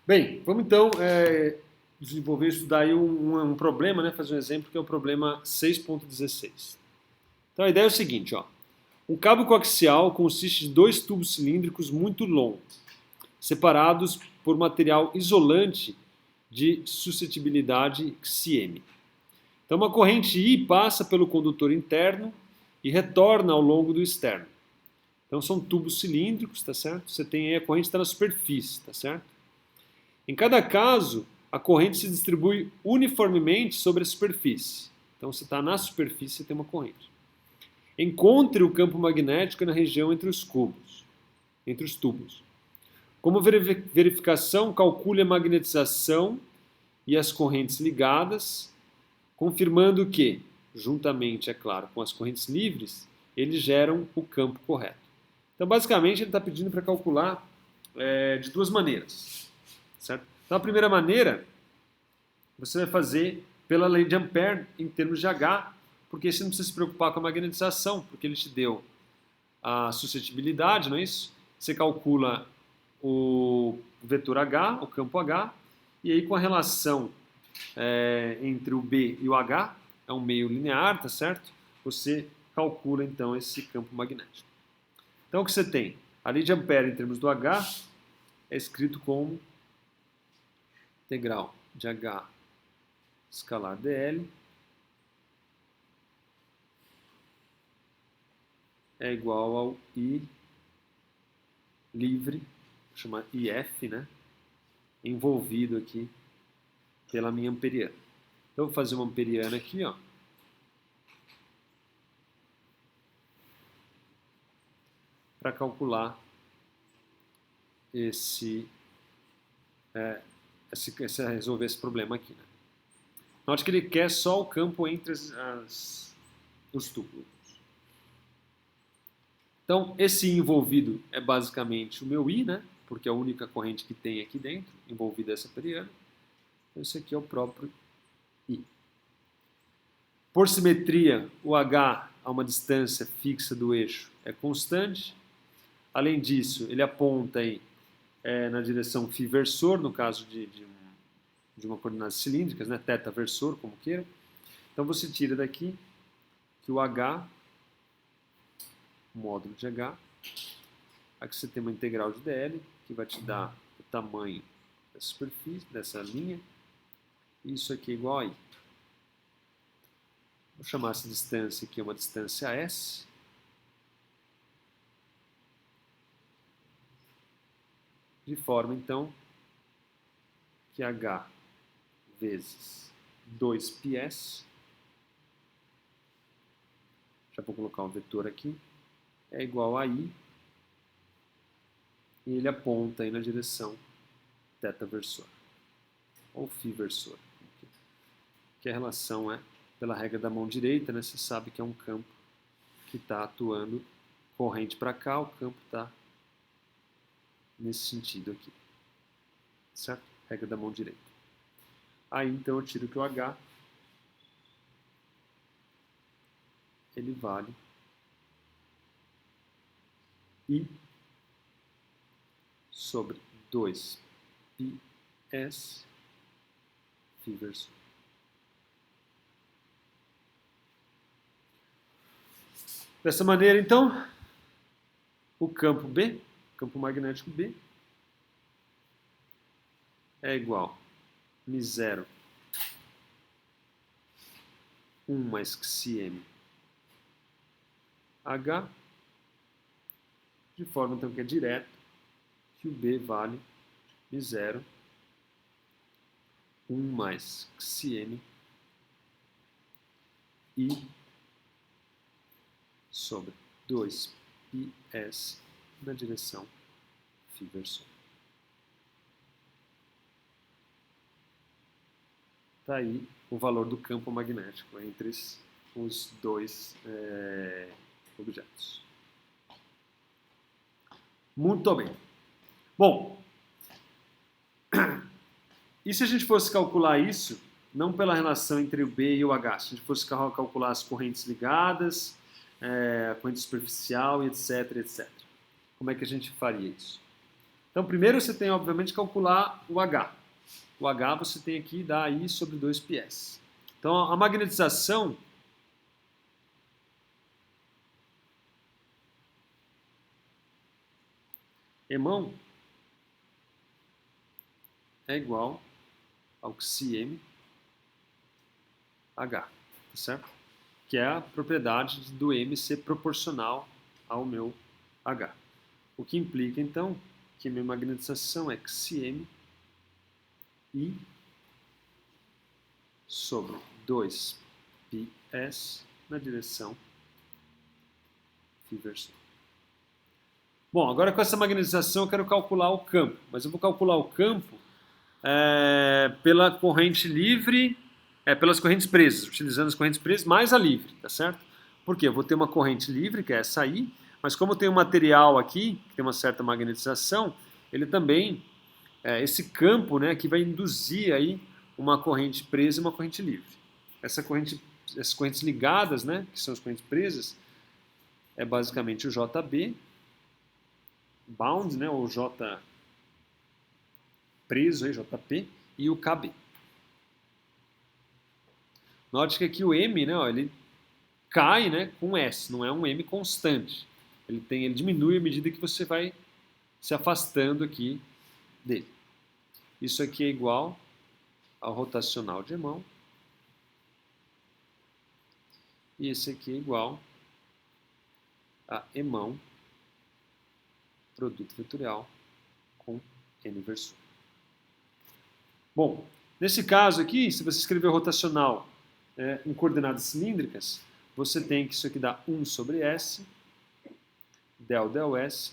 Bem, vamos então desenvolver, estudar aí um problema, né? Fazer um exemplo que é o problema 6.16. Então a ideia é o seguinte, ó. Um cabo coaxial consiste de dois tubos cilíndricos muito longos, separados por material isolante de suscetibilidade XM. Então uma corrente I passa pelo condutor interno e retorna ao longo do externo. Então são tubos cilíndricos, tá certo? Você tem aí a corrente está na superfície, tá certo? Em cada caso, a corrente se distribui uniformemente sobre a superfície. Então, você está na superfície, você tem uma corrente. Encontre o campo magnético na região entre os cubos, entre os tubos. Como verificação, calcule a magnetização e as correntes ligadas, confirmando que, juntamente, é claro, com as correntes livres, eles geram o campo correto. Então, basicamente, ele está pedindo para calcular de duas maneiras. Certo? Então, a primeira maneira, você vai fazer pela lei de Ampère em termos de H, porque você não precisa se preocupar com a magnetização, porque ele te deu a suscetibilidade, não é isso? Você calcula o vetor H, o campo H, e aí com a relação entre o B e o H, é um meio linear, tá certo? Você calcula então esse campo magnético. Então o que você tem? A lei de Ampère em termos do H é escrito como integral de H escalar dl é igual ao I livre, vou chamar IF, né? Envolvido aqui pela minha amperiana. Então, eu vou fazer uma amperiana aqui, ó. Para calcular resolver esse problema aqui, né? Note que ele quer só o campo entre os tubos. Então, esse envolvido é basicamente o meu I, né? Porque é a única corrente que tem aqui dentro, envolvida essa periana. Então, isso aqui é o próprio I. Por simetria, o H a uma distância fixa do eixo é constante. Além disso, ele aponta aí na direção φ versor, no caso de uma coordenadas cilíndricas, né? Θ versor, como queira. Então, você tira daqui que o H, o módulo de H, aqui você tem uma integral de dl, que vai te dar o tamanho da superfície, dessa linha, e isso aqui é igual a I. Vou chamar essa distância aqui uma distância S. De forma, então, que H vezes 2πs, já vou colocar um vetor aqui, é igual a I, e ele aponta aí na direção θ versor, ou φ versor, que a relação é pela regra da mão direita, né? Você sabe que é um campo que está atuando corrente para cá, o campo está nesse sentido aqui, certo? Regra da mão direita. Aí então eu tiro que o H ele vale I sobre 2πs φ versor. Dessa maneira, então, o campo B, campo magnético B, é igual a μ0 1 mais xm H, de forma então que é direto, que o B vale μ0 1 mais xm I sobre 2πs na direção φ versor. Está aí o valor do campo magnético entre os dois objetos. Muito bem. Bom, e se a gente fosse calcular isso, não pela relação entre o B e o H, se a gente fosse calcular as correntes ligadas, a corrente superficial, etc, etc. Como é que a gente faria isso? Então, primeiro você tem, obviamente, que calcular o H. O H você tem aqui, dá I sobre 2πs. Então, a magnetização Emão é igual ao CM H, tá certo? Que é a propriedade do M ser proporcional ao meu H. O que implica, então, que minha magnetização é CM I sobre 2πs na direção φ versor. Bom, agora com essa magnetização eu quero calcular o campo, mas eu vou calcular o campo pela corrente livre, pelas correntes presas, utilizando as correntes presas mais a livre, tá certo? Por quê? Eu vou ter uma corrente livre, que é essa aí, mas como eu tenho um material aqui, que tem uma certa magnetização, ele também, esse campo, né, que vai induzir aí uma corrente presa e uma corrente livre. Essas correntes ligadas, né, que são as correntes presas, é basicamente o JB, bound, né, ou J preso, aí, JP, e o KB. Note que aqui o M, né, ó, ele cai, né, com S, não é um M constante. Ele diminui à medida que você vai se afastando aqui dele. Isso aqui é igual ao rotacional de Emão. E esse aqui é igual a Emão, produto vetorial, com N versor. Bom, nesse caso aqui, se você escrever rotacional em coordenadas cilíndricas, você tem que isso aqui dá 1 sobre S, del S,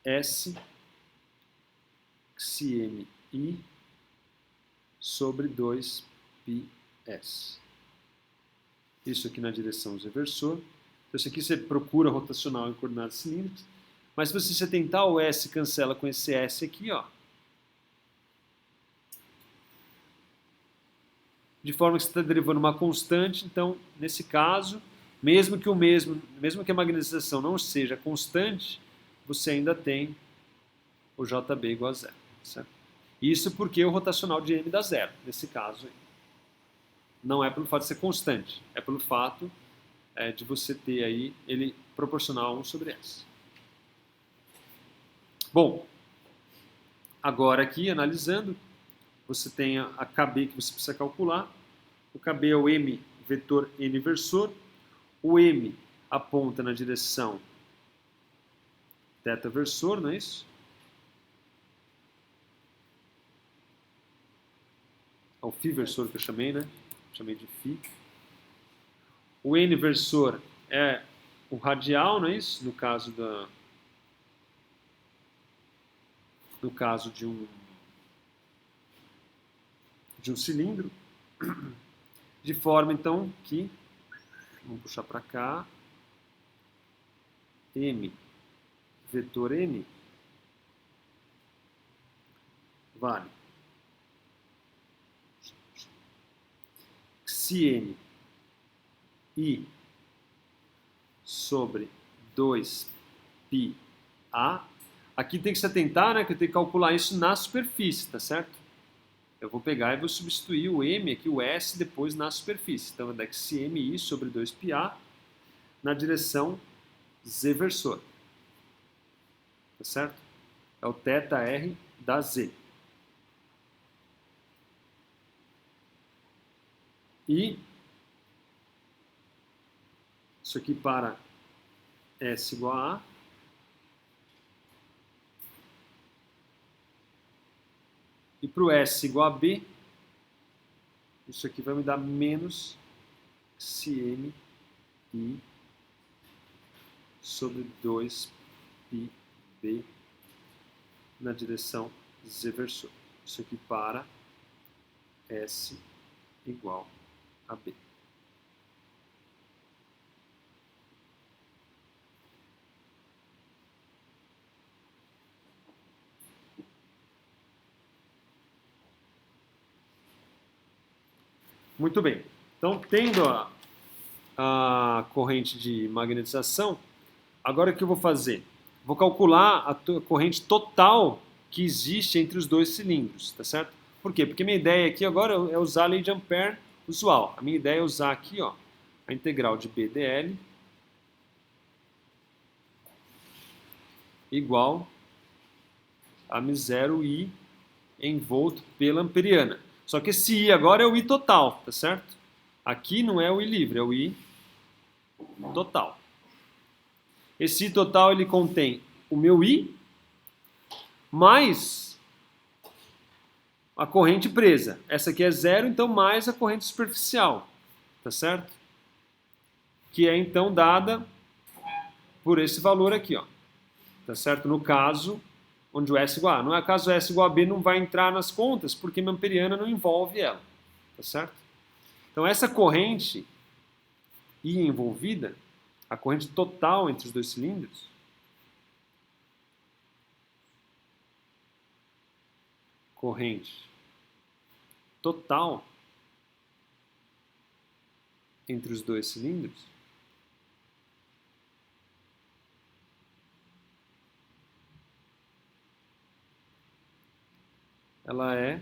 S, CMI sobre 2πs. Isso aqui na direção Z versor. Então, isso aqui você procura rotacional em coordenadas cilíndricas. Mas se você tentar, o S cancela com esse S aqui, ó. De forma que você está derivando uma constante, então, nesse caso, mesmo que a magnetização não seja constante, você ainda tem o JB igual a zero. Certo? Isso porque o rotacional de M dá zero, nesse caso aí. Não é pelo fato de ser constante, é pelo fato de você ter aí ele proporcional a 1 sobre S. Bom, agora aqui, analisando, você tem a KB que você precisa calcular. O KB é o M vetor N versor. O M aponta na direção θ versor, não é isso? É o φ versor que eu chamei, né? Chamei de φ. O N versor é o radial, não é isso? No caso de um cilindro, de forma então que, vamos puxar para cá, M vetor N vale Cn I sobre 2πa. Aqui tem que se atentar, né, que eu tenho que calcular isso na superfície, tá certo? Eu vou pegar e vou substituir o M aqui, o S, depois na superfície. Então, é CMI sobre 2πa na direção Z versor. Tá certo? É o θr da Z. E isso aqui para S igual a A. E para o S igual a B, isso aqui vai me dar menos CMI sobre 2πb na direção Z versor. Isso aqui para S igual a B. Muito bem. Então, tendo a corrente de magnetização, agora o que eu vou fazer? Vou calcular a corrente total que existe entre os dois cilindros, tá certo? Por quê? Porque minha ideia aqui agora é usar a lei de Ampère usual. A minha ideia é usar aqui, ó, a integral de B dl igual a μ0 I em volt pela amperiana. Só que esse I agora é o I total, tá certo? Aqui não é o I livre, é o I total. Esse I total ele contém o meu I mais a corrente presa. Essa aqui é zero, então mais a corrente superficial, tá certo? Que é então dada por esse valor aqui, ó. Tá certo? No caso onde o S igual a. No caso S igual a B não vai entrar nas contas porque minha amperiana não envolve ela, tá certo? Então essa corrente I envolvida, a corrente total entre os dois cilindros, corrente total entre os dois cilindros, ela é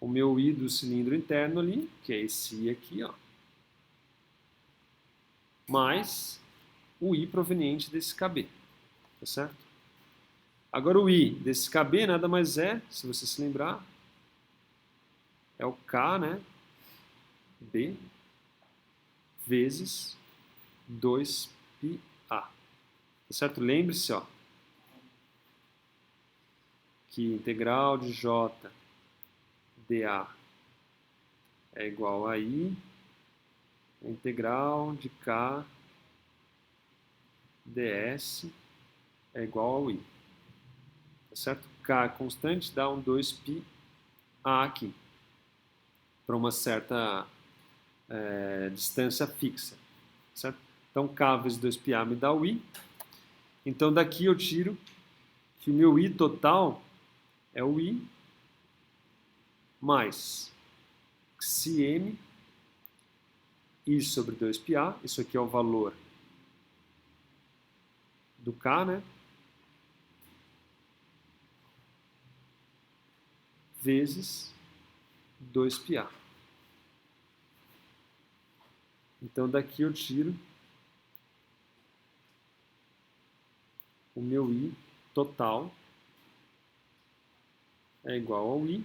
o meu I do cilindro interno ali, que é esse I aqui, ó, mais o I proveniente desse KB, tá certo? Agora o I desse KB nada mais é, se você se lembrar, é o K, né, B, vezes 2πA, tá certo? Lembre-se, ó, que integral de J dA é igual a I, a integral de K ds é igual ao I. Tá certo? K constante dá um 2πA aqui, para uma certa distância fixa. Certo? Então K vezes 2πA me dá o I. Então daqui eu tiro que o meu I total é o I mais xm I sobre 2πA, isso aqui é o valor do K, né? Vezes 2πA. Então daqui eu tiro o meu I total é igual ao I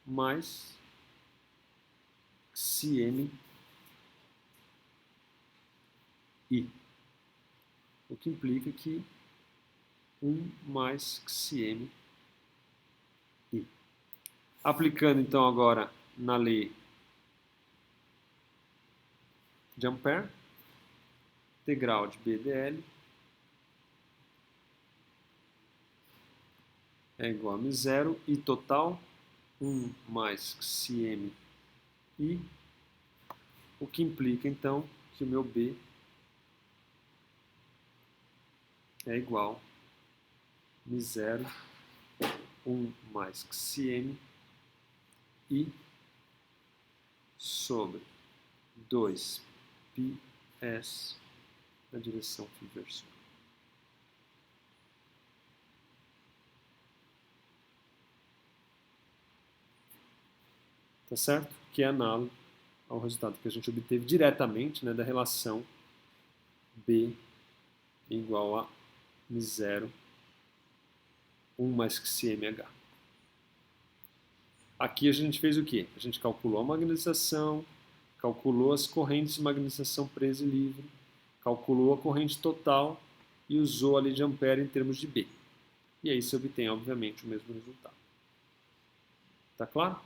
mais xm I. O que implica que 1 mais xm I. Aplicando então agora na lei de Ampère, integral de B dl é igual a μ0 I total, 1 mais xm I, o que implica então que o meu B é igual a μ0, 1 mais xm I sobre 2πs na direção inversora. Tá certo? Que é análogo ao resultado que a gente obteve diretamente, né, da relação B igual a μ0, 1 mais xmh. Aqui a gente fez o quê? A gente calculou a magnetização, calculou as correntes de magnetização presa e livre, calculou a corrente total e usou a lei de Ampère em termos de B. E aí se obtém, obviamente, o mesmo resultado. Tá claro?